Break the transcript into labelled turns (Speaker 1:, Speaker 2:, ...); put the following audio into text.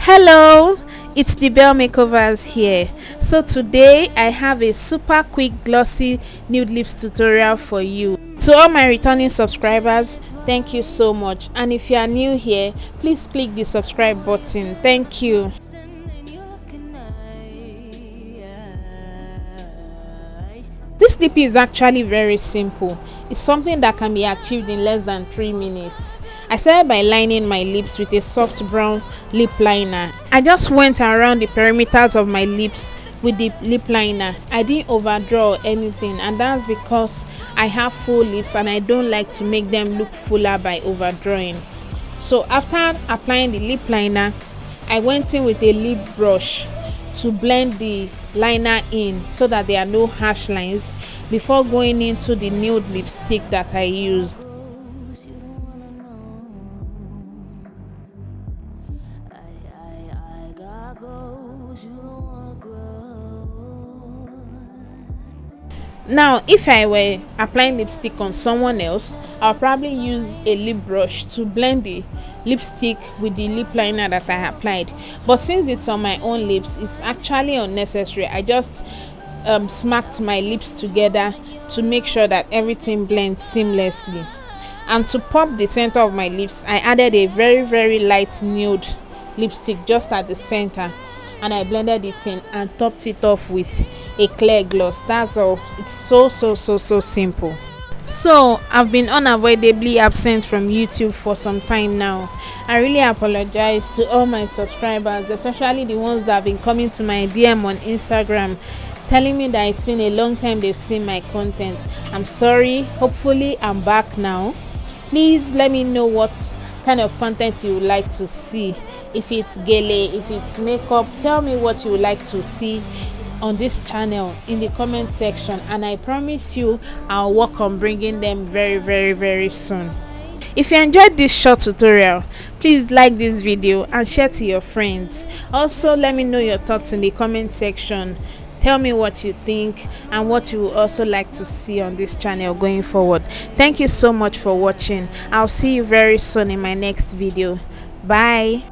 Speaker 1: Hello, it's the Bell Makeovers here. So today I have a super quick glossy nude lips tutorial for you. To all my returning subscribers, thank you so much, and if you are new here, please click the subscribe button. Thank you. This lip is actually very simple. It's something that can be achieved in less than 3 minutes. I started by lining my lips with a soft brown lip liner. I just went around the perimeters of my lips with the lip liner. I didn't overdraw anything, and that's because I have full lips and I don't like to make them look fuller by overdrawing. So after applying the lip liner, I went in with a lip brush to blend the liner in so that there are no harsh lines before going into the nude lipstick that I used. Now, if I were applying lipstick on someone else, I'll probably use a lip brush to blend the lipstick with the lip liner that I applied. But since it's on my own lips, it's actually unnecessary. I just smacked my lips together to make sure that everything blends seamlessly. And to pop the center of my lips, I added a very light nude lipstick just at the center, and I blended it in and topped it off with a clear gloss. That's all. It's so simple. So I've been unavoidably absent from YouTube for some time now. I really apologize to all my subscribers, especially the ones that have been coming to my DM on Instagram telling me that it's been a long time they've seen my content. I'm sorry. Hopefully I'm back now. Please let me know what kind of content you would like to see. If it's gele, if it's makeup, tell me what you would like to see on this channel in the comment section, and I promise you I'll work on bringing them very soon. If you enjoyed this short tutorial, please like this video and share to your friends. Also, let me know your thoughts in the comment section. Tell me what you think and what you would also like to see on this channel going forward. Thank you so much for watching. I'll see you very soon in my next video. Bye.